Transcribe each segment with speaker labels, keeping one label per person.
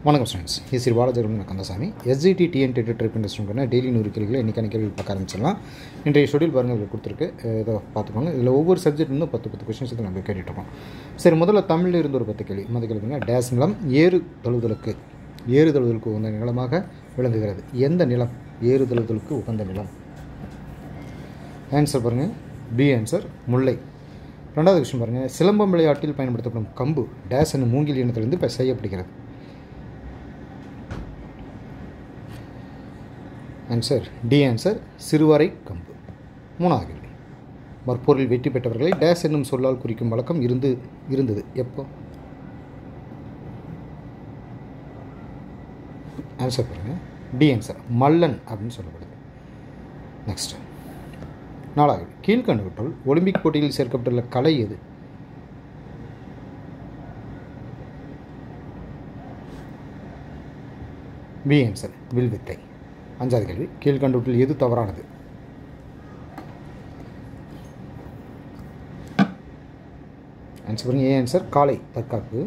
Speaker 1: வணக்கம் students, Shri Balaji Kandasamy. SGT TNT trip industry daily 100 கேள்விகளை இன்றைக்கான கேள்வி பார்க்க ஆரம்பிச்சிடலாம். இன்றைய ஷெடியூல் பாருங்கள், இதில் கொடுத்துருக்கு, இதை பார்த்துக்கோங்க. இதில் ஒவ்வொரு சப்ஜெக்ட்லேருந்து 10 கொஸ்டின்ஸ் இதில் நம்ம கேட்டுட்ருக்கோம். சரி, முதல்ல தமிழில் இருந்து ஒரு 10 கேள்வி. முதல் கேள்விங்க, டேஸ் நிலம் ஏறுதழுவுதலுக்கு உகந்த நிலமாக விளங்குகிறது. எந்த நிலம் ஏறுதழுவுதலுக்கு உகந்த நிலம்? ஆன்சர் பாருங்கள், பி ஆன்சர், முல்லை. ரெண்டாவது கொஸ்டின் பாருங்கள், சிலம்பம் விளையாட்டில் பயன்படுத்தப்படும் கம்பு டேஸ் என்னும் மூங்கில் இனத்திலிருந்து இப்போ செய்யப்படுகிறது. ஆன்சர் டி ஆன்சர், சிறுவரை கம்பு. மூணாவது கேள்வி, மற்போரில் வெற்றி பெற்றவர்களை டேஸ் என்னும் சொல்லால் குறிக்கும் வழக்கம் இருந்தது எப்போ? ஆன்சர் பாருங்க, டி ஆன்சர், மல்லன் அப்படின்னு சொல்லப்படுது. நெக்ஸ்ட், நாலாவது, கீழ்கண்டவற்றுள் ஒலிம்பிக் போட்டியில் சேர்க்கப்பட்டுள்ள கலை எது? பி ஆன்சர், வில்வித்தை. அஞ்சாவது கேள்வி, கீழ்கண்டவற்றில் எது தவறானது? ஆன்சர் பாருங்க, ஏ ஆன்சர், காலை தற்காப்பு.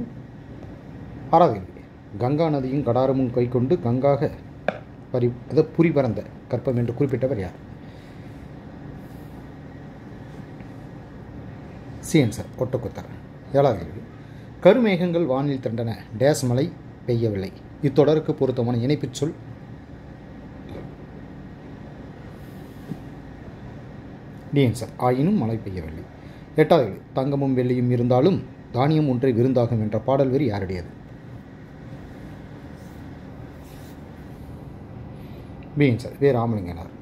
Speaker 1: ஆறாவது கேள்வி, கங்கா நதியும் கடாரமும் கை கொண்டு கங்காக புரி பறந்த கற்பம் என்று குறிப்பிட்டவர் யார்? C answer, Ottakoothar. ஏழாவது கேள்வி, கருமேகங்கள் வானில் திரண்டன டேஸ் மழை பெய்யவில்லை. இத்தொடருக்கு பொருத்தமான இணைப்புச் சொல்? டி ஆன்சர், ஆயினும் மழை பெய்யவில்லை. எட்டாவது கேள்வி, தங்கமும் வெள்ளியும் இருந்தாலும் தானியம் ஒன்றை விருந்தாகும் என்ற பாடல் வரி யாருடையது? பி ஆன்சர், வே ராமலிங்கனார்.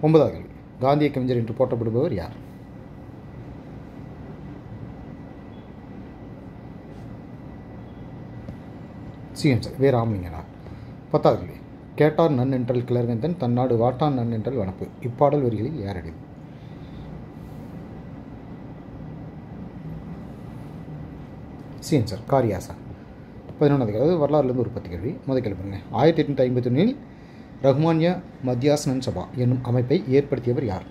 Speaker 1: ஒன்பதாவது கேள்வி, காந்திய கவிஞர் என்று போற்றப்படுபவர் யார்? சி ஆன்சர், வே ராமலிங்கனார். பத்தாவது கேள்வி, கேட்டார் நன் என்றல் கிளர்வேந்தன் தன்னாடு வாட்டான் நன் என்றல் வனப்பு. இப்பாடல் வரிகளில் யாருடையது? C answer, காரியாசா. 11வது கேள்வி, வரலாறுலேருந்து ஒரு 10 கேள்வி. முதல் கேள்வி பாருங்க, 1851 ரஹ்மான்ய மத்தியாசனன் சபா என்னும் அமைப்பை ஏற்படுத்தியவர் யார்?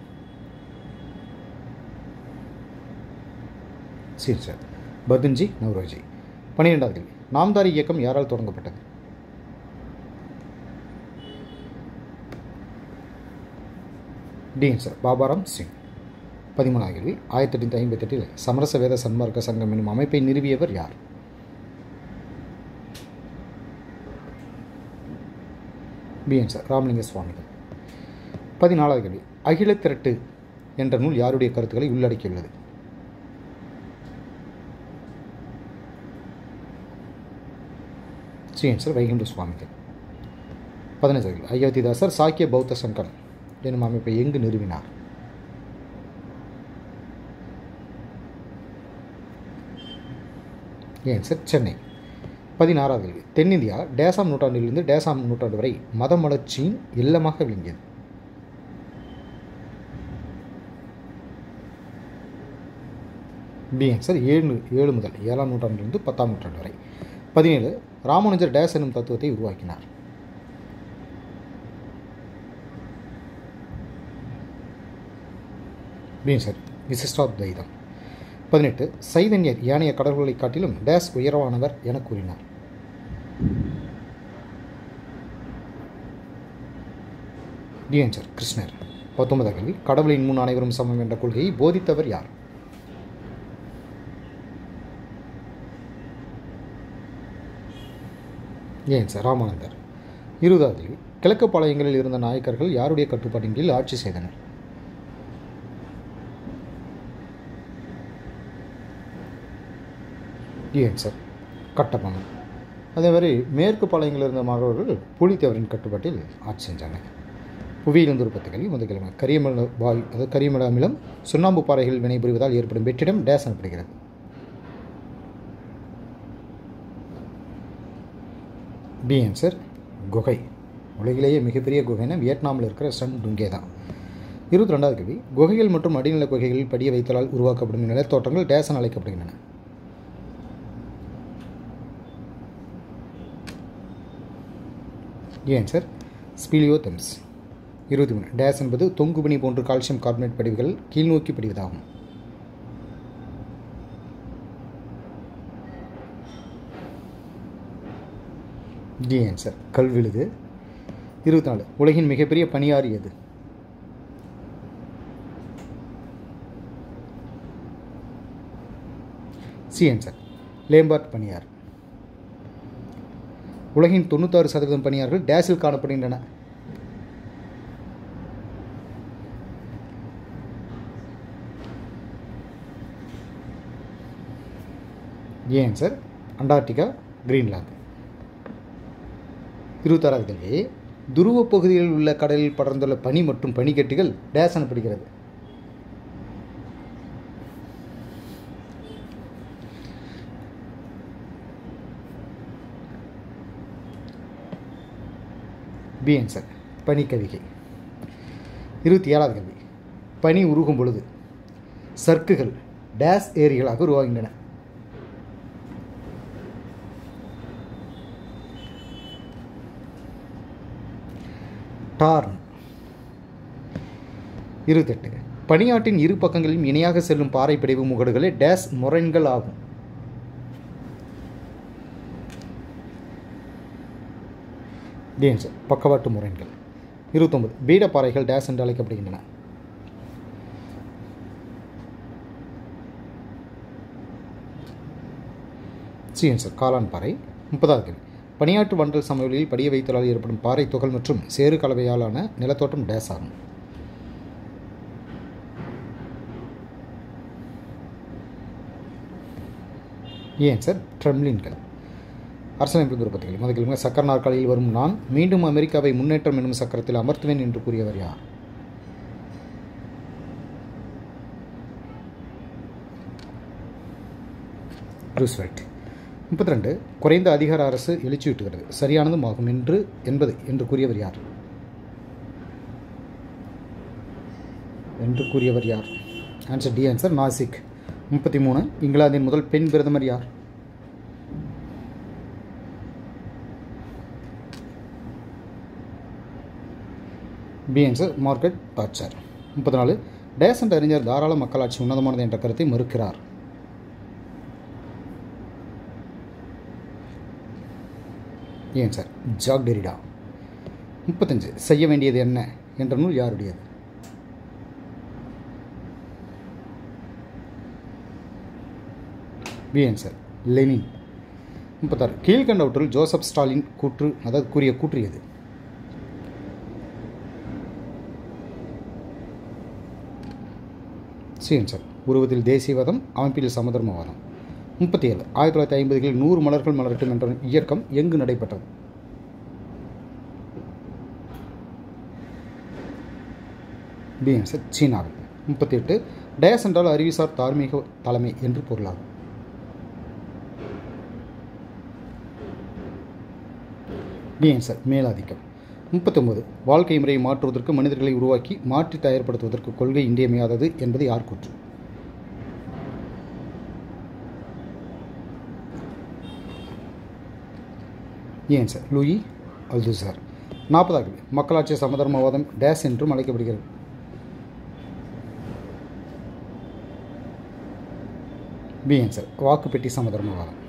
Speaker 1: சி ஆன்சர், பர்தன்ஜி நவ்ரோஜி. 12வது கேள்வி, நாம்தாரி இயக்கம் யாரால் தொடங்கப்பட்டது? D answer, Baba Ram Singh. 13வது கேள்வி, 1858 சமரச வேத சன்மார்க்க சங்கம் என்னும் அமைப்பை நிறுவியவர் யார்? பி ஆன்சர், ராமலிங்க சுவாமிகள். 14வது கேள்வி, அகில திரட்டு என்ற நூல் யாருடைய கருத்துக்களை உள்ளடக்கியுள்ளது? சி ஆன்சர், வைகுண்ட சுவாமிகள். 15வது கேள்வி, அயோத்திதாசர் சாக்கிய பௌத்த சங்கம் என்னும் அமைப்பை எங்கு நிறுவினார்? ஆன்சர், சென்னை. 16வது கேள்வி, தென்னிந்தியா டேசாம் நூற்றாண்டிலிருந்து டேசாம் நூற்றாண்டு வரை மதம் வளர்ச்சியின் இல்லமாக விளங்கியது. பி ஆன்சர், 7 முதல் 7ஆம் நூற்றாண்டிலிருந்து 10ஆம் நூற்றாண்டு வரை. 17, ராமானுஜர் டேஸ் என்னும் தத்துவத்தை உருவாக்கினார். B answer, Vishishtadvaita. 18, சைதன்யர் ஏனைய கடவுள்களை காட்டிலும் டேஸ் உயர்வானவர் என கூறினார். டி ஆன்சர், கிருஷ்ணர். 19வது கேள்வி, கடவுளின் முன் அனைவரும் சமம் என்ற கொள்கையை போதித்தவர் யார்? ஆன்சர், ராமானந்தர். 20வது கேள்வி, கிழக்கு பாளையங்களில் இருந்த நாயக்கர்கள் யாருடைய கட்டுப்பாட்டின் கீழ் ஆட்சி செய்தனர்? ஆன்சர், கட்டபொம்மன். அதே மாதிரி மேற்கு பாளையங்களில் இருந்த மாணவர்கள் புலித்தேவரின் கட்டுப்பாட்டில் ஆட்சி செஞ்சாங்க. புவியிலிருந்து ஒரு 10 கேள்வி. முதல் கேள்வி, கரியமில அமிலம் சுண்ணாம்பு பாறைகள் வினைபுரிவதால் ஏற்படும் வெற்றிடம் டேஸ் எனப்படுகிறது. பி ஆன்சர், குகை. உலகிலேயே மிகப்பெரிய குகைனா வியட்நாமில் இருக்கிற சன் டுங்கே தான். 22வது கேள்வி, குகைகள் மற்றும் அடிநில குகைகளில் படிய வைத்தலால் உருவாக்கப்படும் நிலத்தோட்டங்கள் டேஸ் என அழைக்கப்படுகின்றன. ஆன்சர், ஸ்பீலியோதெம்ஸ். 23, டேஸ் என்பது தொங்குபனி போன்று கால்சியம் கார்பனேட் படிவுகள் கீழ்நோக்கி படிவதாகும். D answer கல்விழுது. 24 உலகின் மிகப்பெரிய பனியாறு எது? சி ஆன்சர் லேம்பார்ட் பனியாறு. உலகின் 96% பனியாறுகள் டேஸில் காணப்படுகின்றன? A answer Antarctica, Greenland. 26வது கேள்வி, துருவ பகுதிகளில் உள்ள கடலில் படர்ந்துள்ள பனி மற்றும் பனிக்கட்டிகள் டேஸ் எனப்படுகிறது? பி ஆன்சர் பனிக்கவிகை. 27வது கேள்வி, பனி உருகும் பொழுது சர்க்குகள் டேஸ் ஏரிகளாக உருவாகின்றன? டார்ன். 28 பனியாற்றின் இரு பக்கங்களிலும் இணையாக செல்லும் பாறை பிடிவு முகடுகளே டேஸ் மொரைன்கள் ஆகும்? டி ஆன்சர் பக்கவாட்டு முறைன்கள். 29 பீடப்பாறைகள் டேஸ் என்று அழைக்கப்படுகின்றன? சி ஆன்சர் காளான் பாறை. 30வது கேள்வி, பனியாற்று வண்டல் சமவெளியில் படிய வைத்தலால் ஏற்படும் பாறை துகள் மற்றும் சேறு கலவையாலான நிலத்தோட்டம் டேஸ் ஆகும்? A answer ட்ரெம்லின்கள். அரசியலமைப்பு துருப்பத்திகள். முதல் கேள்வி, சக்கர நாற்காலியில் வரும் நான் மீண்டும் அமெரிக்காவை முன்னேற்றம் என்னும் சக்கரத்தில் அமர்த்துவேன் என்று கூறியவர் யார்? ரூஸ்வெல்ட். 32 குறைந்த அதிகார அரசு எழுச்சியூட்டுகிறது, சரியானதும் ஆகும் என்று கூறியவர் யார்? Answer D answer Nashik. 33 இங்கிலாந்தின் முதல் பெண் பிரதமர் யார்? B answer Margaret Thatcher. 34 dash என்ற அறிஞர் தாராள மக்களாட்சி உன்னதமானது என்ற கருத்தை மறுக்கிறார்? ஏன் சார் ஜாக் டெரிடா. 35 செய்ய வேண்டியது என்ன என்ற நூல் யாருடையது? B answer Lenin. 36 கீழ்கண்டவற்றில் ஜோசப் ஸ்டாலின் கூறிய கூற்று எது? சி ஆன்சர் உருவத்தில் தேசியவாதம், அமைப்பில் சமதர்மவாதம். 37 1950களில் 100 மலர்கள் மலரட்டும் என்ற இயக்கம் எங்கு நடைபெற்றது? பி ஆன்சர் சீனாவில். 38 டயஸ் என்றால் அறிவுசார் தார்மீக தலைமை என்று பொருளாகும்? பி ஆன்சர் மேலாதிக்கம். 39 வாழ்க்கை முறையை மாற்றுவதற்கு மனிதர்களை உருவாக்கி மாற்றி தயார்படுத்துவதற்கு கொள்கை இன்றியமையாதது என்பது யார் கூற்று? ஏன் சார் லூயி அல்துசர். 40 மக்களாட்சி சமதர்மவாதம் டேஸ் என்றும் அழைக்கப்படுகிறது? பி ஆன்சர் வாக்குப்பெட்டி சமதர்மவாதம்.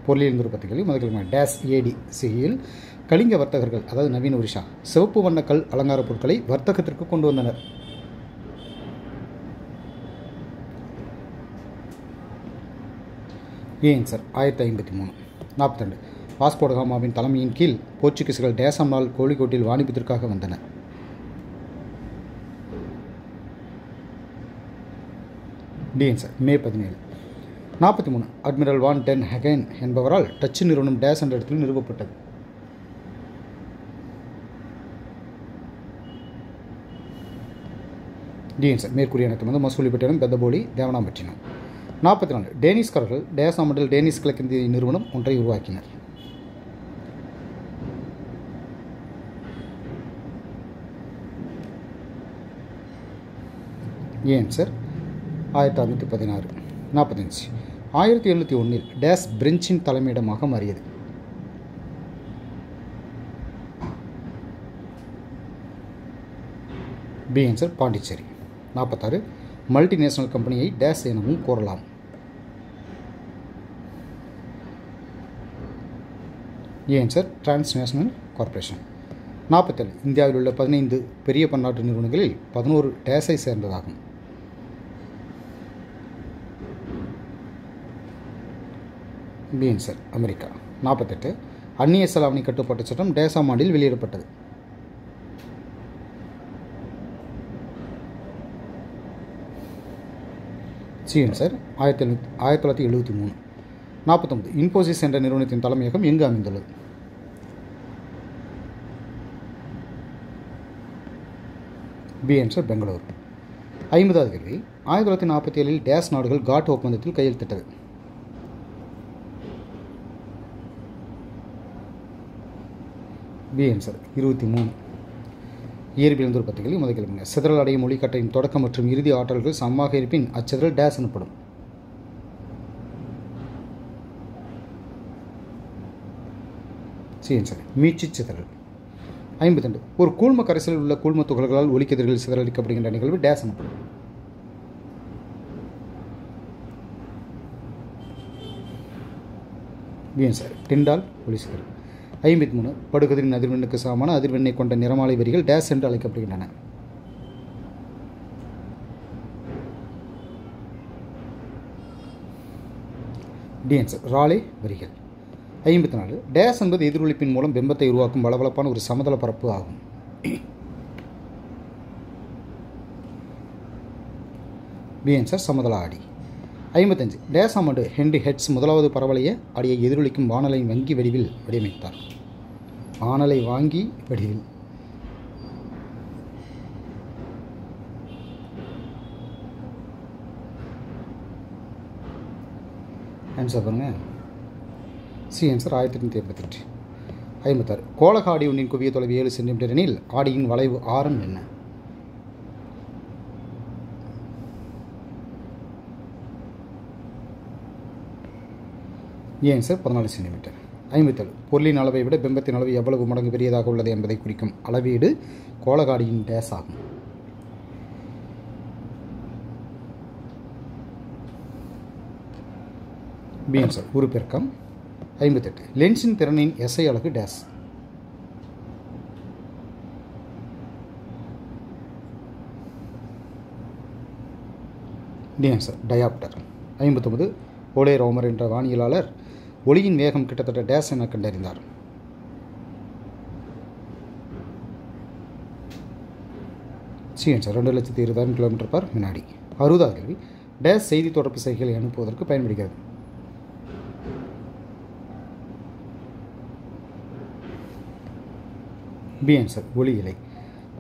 Speaker 1: பொருளியல் நிருபத்திகளில் முதல் டேஸ் ஏடி சியில் கலிங்க வர்த்தகர்கள் அதாவது நவீன ஒரிஷா சிவப்பு வண்ண கல் அலங்கார பொருட்களை வர்த்தகத்திற்கு கொண்டு வந்தனர்? ஏன் சார் 1053. 42 வாஸ்கோ ட காமாவின் தலைமையின் கீழ் போர்ச்சுகீஸ்கள் டேசம் நாள் கோழிக்கோட்டில் வாணிபத்திற்காக வந்தனர்? டி ஆன்சர் மே 17. 43 அட்மிரல் வான் டென் ஹெகன் என்பவரால் டச்சு நிறுவனம் டேஸ் என்ற இடத்தில் நிறுவப்பட்டது? டி ஆன்சர் மேற்கூறிய எனக்கு மசூலிப்பட்டினம், பெத்தபோலி, தேவனாம்பட்டினம். 44 டேனிஷ்காரர்கள் டேஸ் ஆமண்டில் டேனிஷ் கிழக்கிந்திய நிறுவனம் ஒன்றை உருவாக்கினர்? ஏன் சார் 1616. 45 1701 டேஸ் பிரெஞ்சின் தலைமையிடமாக மாறியது? B answer Pondicherry. 46 மல்டிநேஷனல் கம்பெனியை டேஸ் எனவும் கூறலாம்? ஏன் சார் டிரான்ஸ்நேஷனல் கார்ப்பரேஷன். 47 இந்தியாவில் உள்ள 15 பெரிய பன்னாட்டு நிறுவனங்களில் 11 டேஸை சேர்ந்ததாகும். பிஎன் சார் அமெரிக்கா. 48 அந்நிய செலாவணி கட்டுப்பாட்டு சட்டம் டேசாம் ஆண்டில் வெளியிடப்பட்டது. CN sir 1973. 49 இன்ஃபோசிஸ் என்ற நிறுவனத்தின் தலைமையகம் எங்கு அமைந்துள்ளது? PN sir Bangalore. 50வது கேள்வி 1947 டேஸ் நாடுகள் காட் ஒப்பந்தத்தில் கையெழுத்திட்டது? PN sir 23. இயற்பியல் ஒரு 10 கேள்வி. முதல் கேள்விங்க சிதறல் அடையும் ஒளிக்கட்டையின் தொடக்கம் மற்றும் இறுதி ஆற்றல்கள் சமமாக இருப்பின் அச்சிதறல் டேஸ் எனப்படும்? சிஎன் சார் மீட்சி சிதறல். 52 ஒரு கூழ்ம கரைசலில் உள்ள கூழ்ம துகள்களால் ஒளிக்கதிர்கள் சிதறடிக்கப்படுகின்ற நிகழ்வு டேஸ் எனப்படும்? பிஎன் சார் டிண்டால் ஒளி சிதறல். 53 படுகதிரின் அதிர்வெண்ணுக்கு சமமான அதிர்வெண்ணை கொண்ட நிறமாலை வரிகள் டேஸ் என்று அழைக்கப்படுகின்றன? டிஎன் சார் ராலே வரிகள். 54 டேஸ் என்பது எதிரொலிப்பின் மூலம் பிம்பத்தை உருவாக்கும் பளபளப்பான ஒரு சமதள பரப்பு ஆகும். பிஎன் சார் சமதள ஆடி. 55 டேசாம் ஆண்டு ஹென்ரி ஹெட்ஸ் முதலாவது பரவளைய ஆடியை எதிரொலிக்கும் வானலை வங்கி வடிவில் வடிவமைத்தார்? வானலை வாங்கி வடிவில். ஆன்சர் பாருங்க. C answer 1888. 56 கோளக ஆடி ஒன்றின் குவிய தொலைவு 7 சென்டிமீட்டர் எனில் ஆடியின் வளைவு ஆரம் என்ன? ஏன் சார் 14 சென்டிமீட்டர். 57 பொருளின் அளவை விட பிம்பத்தின் அளவு எவ்வளவு மடங்கு பெரியதாக உள்ளது என்பதை குறிக்கும் அளவீடு கோளகாடியின் டேஸ் ஆகும்? பிஎன் சார் ஒரு பெருக்கம். 58 லென்ஸின் திறனின் எஸ்ஐ அலகு days? TN sir dioptre. 59 Olay ரோமர் என்ற வானியலாளர் ஒளியின் வேகம் கிட்டத்தட்ட டேஸ் என கண்டறிந்தார்? சிஎன் சார் 2,20,000 கிலோமீட்டர் பர் வினாடி. 60வது கேள்வி டேஸ் செய்தி தொடர்பு செய்திகளை அனுப்புவதற்கு பயன்படுகிறது? பிஎன் சார் ஒளி இலை.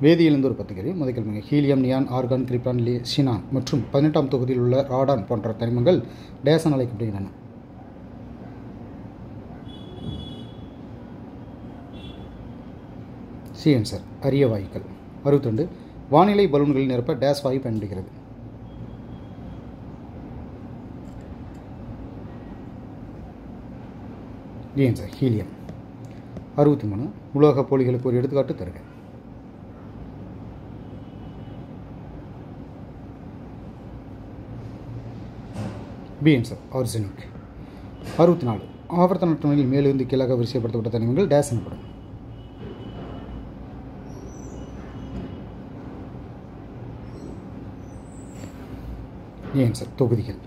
Speaker 1: வேதியிலிருந்து ஒரு 10 கேள்வி. முதல் கேள்வி helium neon argon krypton Sinan மற்றும் 18ஆம் தொகுதியில் உள்ள ராடான் போன்ற தனிமங்கள் டேஸ் என அழைக்கப்படுகின்றன? சிஎன் சார் அரிய வாயுக்கள். 62 வானிலை பலூன்களில் நிரப்ப டேஸ் வாயு பயன்படுகிறது? ஏன் சார் ஹீலியம். 63 உலோக போலிகளுக்கு ஒரு எடுத்துக்காட்டு தருக? PN sir arsenic. 64 ஆவர்த்தன அட்டவணையில் மேலிருந்து கீழாக வரிசைப்படுத்தப்பட்ட தனிமங்கள் டேஸ் எனப்படும்? ஏன் சார் தொகுதிகள்.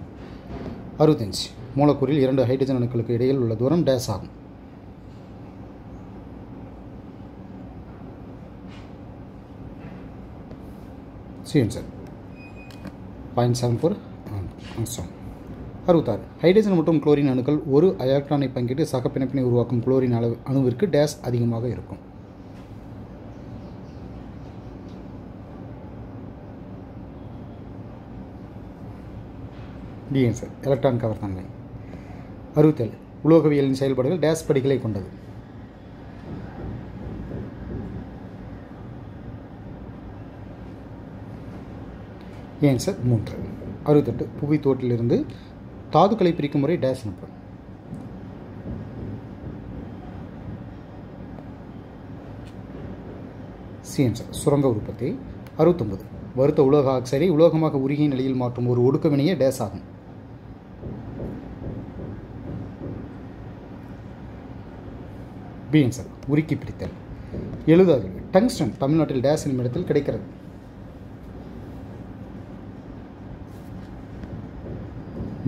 Speaker 1: 65 மூலக்கூறில் 2 ஹைட்ரஜன் அணுக்களுக்கு இடையில் உள்ள தூரம் டேஸ் ஆகும்? சிஎன் சார் 0.74 ஆங்ஸ்ட்ராம். 66 ஹைட்ரஜன் மற்றும் குளோரின் அணுக்கள் ஒரு எலக்ட்ரானை பங்கிட்டு சக பிணைப்பினை உருவாக்கும் குளோரின் அணுவிற்கு டேஸ் அதிகமாக இருக்கும்? டிஎன் சார் எலக்ட்ரான் கவர் தன்மை. 67 உலோகவியலின் செயல்பாடுகள் டேஸ் படிகளை கொண்டது? ஏன் சார் 3. 68 புவி தோட்டிலிருந்து தாதுக்களை பிரிக்கும் முறை டேஸ் எனப்படும்? சிஎன் சார் சுரங்க உற்பத்தி. 69 வருத்த உலோக ஆக்சைடை உலோகமாக உருகிய நிலையில் மாற்றும் ஒரு ஒடுக்க வினையே டேஸ் ஆகும்? பி ஆன்சர் உருக்கி பிடித்தல். 70வது கேள்வி. டங்ஸ்டன் தமிழ்நாட்டில் டேஸ் என்னும் இடத்தில் கிடைக்கிறது?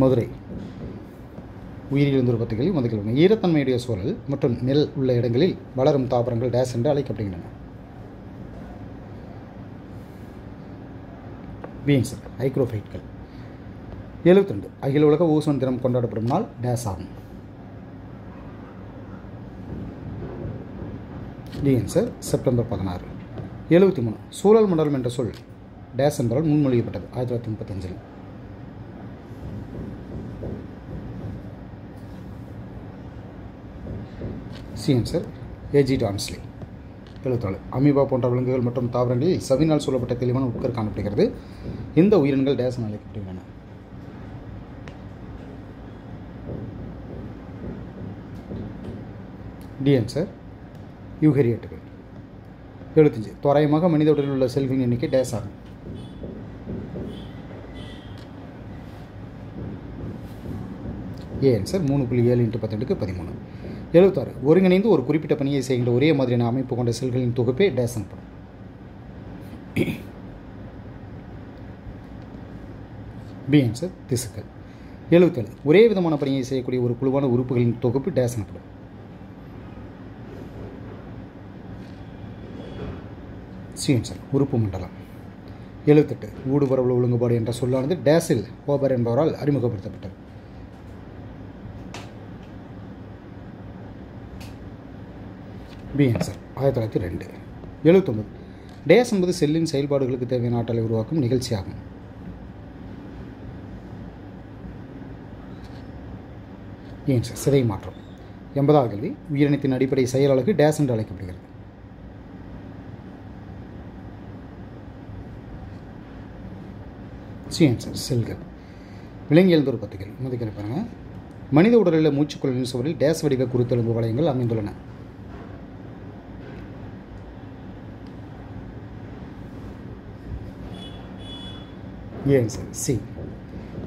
Speaker 1: மதுரை. உயிரிலிருந்து ஒரு 10 கேள்வி. முதல் கேள்வி. ஈரத்தன்மையுடைய சூழல் மற்றும் நெல் உள்ள இடங்களில் வளரும் தாவரங்கள் டேஸ் என்று அழைக்கப்படுகின்றன? பி ஆன்சர் ஐக்ரோஃபைட்கள். 72. அகில உலக ஓசோன் தினம் கொண்டாடப்படும் நாள் டேஸ் ஆகும்? D answer September 16. 73. சூழல் மண்டலம் என்ற சொல் டேஸ் என்பதால் முன்மொழியப்பட்டது? 1935. C answer A G Tansley. 74. Amoeba போன்ற விலங்குகள் மற்றும் தாவரங்களில் சவினால் சூழப்பட்ட தெளிவான உட்கரு காணப்படுகிறது. இந்த உயிரினங்கள் டேஸ் என அழைக்கப்படுகின்றன? டி ஆன்சர் யூகேரியட்டுகள். 75. தோராயமாக மனித உடலில் உள்ள செல்களின் எண்ணிக்கை டேஸ் ஆகும்? A answer 3.7 × 10 × 13. 76. ஒருங்கிணைந்து ஒரு குறிப்பிட்ட பணியை செய்கின்ற ஒரே மாதிரியான அமைப்பு கொண்ட செல்களின் தொகுப்பே டேஸ் எனப்படும்? பி ஆன்சர் திசுக்கள். 77. ஒரே விதமான பணியை செய்யக்கூடிய ஒரு குழுவான உறுப்புகளின் தொகுப்பு டேஸ் எனப்படும்? சி ஆன்சர் உறுப்பு மண்டலம். 78. ஊடுபரவல் ஒழுங்குபாடு என்ற சொல்லானது டேஸில் ஹோபர் என்பவரால் அறிமுகப்படுத்தப்பட்டது? B answer 1902. 79. டேஸ் என்பது செல்லின் செயல்பாடுகளுக்கு தேவையான ஆற்றலை உருவாக்கும் நிகழ்ச்சியாகும்? ஆன்சர் சிதை மாற்றம். 80வது கேள்வி. உயிரினத்தின் அடிப்படை செயல் அலகு டேஸ் என்று அழைக்கப்படுகிறது? சி ஆன்சர் செல்கள். விலங்கியல் ஒரு 10 கேள்வி. முதல் கேள்வி பாருங்கள். மனித உடலில் மூச்சுக்குழலின் சுவரில் டேஸ் வடிவ குருத்தெலும்பு வளையங்கள் அமைந்துள்ளன? Answer C.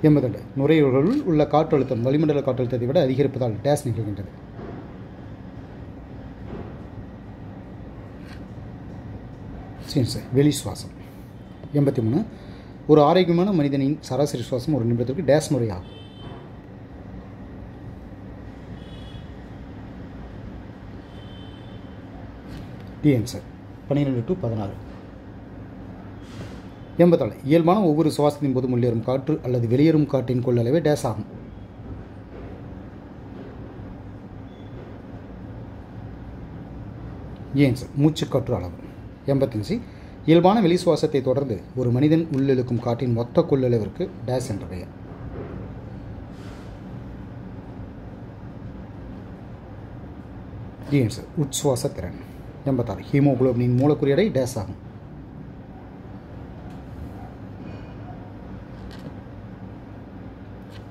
Speaker 1: 82. நுரையீரலுள் உள்ள காற்றழுத்தம் வளிமண்டல காற்றழுத்தத்தை விட அதிகரிப்பதால் டேஸ் நிகழ்கின்றது? சி ஆன்சர் வெளி சுவாசம். 83. ஒரு ஆரோக்கியமான மனிதனின் சராசரி சுவாசம் ஒரு நிமிடத்திற்கு டேஸ் முறை ஆகும்? D answer 12 to 16. 84. இயல்பான ஒவ்வொரு சுவாசத்தின் போதும் உள்ளேறும் காற்று அல்லது வெளியேறும் காற்றின் கொள்ளளவே டேஸ் ஆகும்? ஆன்சர் மூச்சுக்காற்று அளவு. 85. இயல்பான வெளி சுவாசத்தை தொடர்ந்து ஒரு மனிதன் உள்ளிழுக்கும் காற்றின் மொத்த கொள்ளளவிற்கு டேஸ் என்ற பெயர்? ஆன்சர் உட்சுவாச திறன். 86. ஹீமோகுளோபினின் மூலக்கூறு எடை டேஸ் ஆகும்?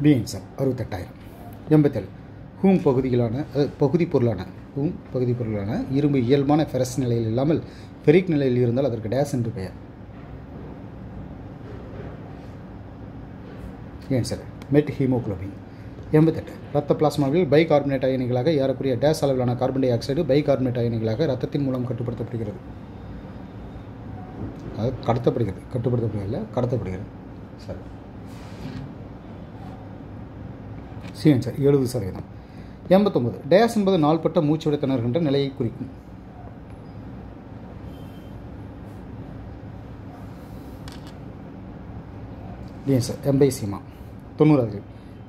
Speaker 1: B answer 68,000. 87. ஹூம் பகுதி பொருளான இரும்பு இயல்பான ஃபெரஸ் நிலையில் இல்லாமல் ஃபெரிக் நிலையில் இருந்தால் அதற்கு டேஸ் என்று பெயர்? ஆன்சர் மெட் ஹீமோகுளோபின். 88. இரத்த பிளாஸ்மாவில் பைகார்பனேட் அயனிகளாக ஏறக்குறைய டேஸ் அளவிலான கார்பன் டை ஆக்சைடு பைகார்பனேட் அயனிகளாக இரத்தத்தின் மூலம் கட்டுப்படுத்தப்படுகிறது? அது கடத்தப்படுகிறது. சரி. C answer 70%. 89. டேஸ் என்பது நாள்பட்ட மூச்சுவிட திணறுகின்ற நிலையை குறிக்கும்? ஆன்சர் எம்பைசீமா. 90.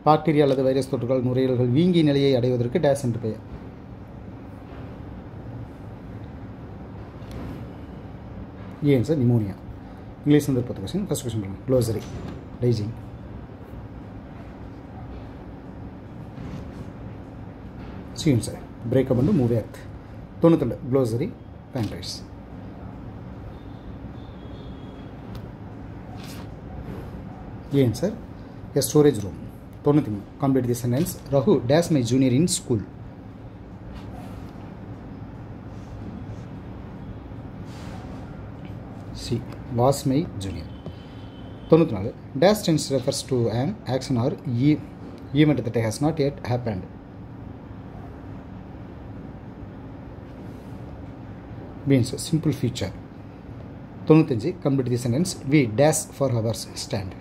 Speaker 1: பாக்டீரியா அல்லது வைரஸ் தொற்றுகள் நுரையீரல்கள் வீங்கிய நிலையை அடைவதற்கு டேஸ் என்று பெயர்? Answer pneumonia. English 10 question. First question பாருங்க. Glossary டைஜிங். C answer breakup and move earth. 92. Glossary பேண்ட்ரைஸ். Answer a storage room. 93. Complete the sentence. Rahu dash my junior in school? C. Was my junior. 94. Dash tense refers to an action or event that has not yet happened? B answer simple feature. 95 complete the sentence. We dash for hours stand.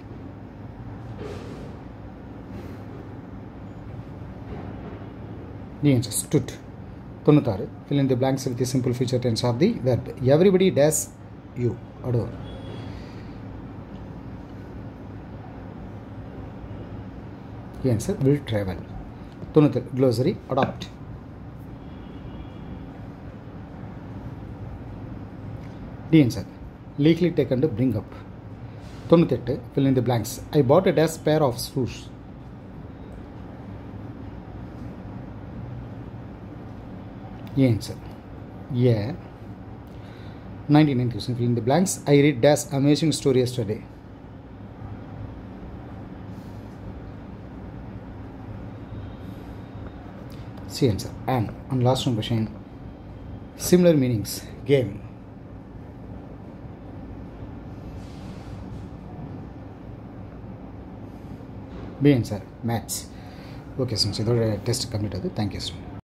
Speaker 1: The answer stood. 96 fill in the blanks with the simple future tense of the verb. Everybody dash you adore. The answer will travel. 93 glossary adopt. The answer legally taken to bring up. 98 fill in the blanks. I bought a dash pair of shoes. The answer yeah. 99 question fill in the blanks. I read dash amazing story yesterday. C answer and last one question similar meanings game. B answer match. Okay students, இதோட test complete ஆகுது. Thank you student.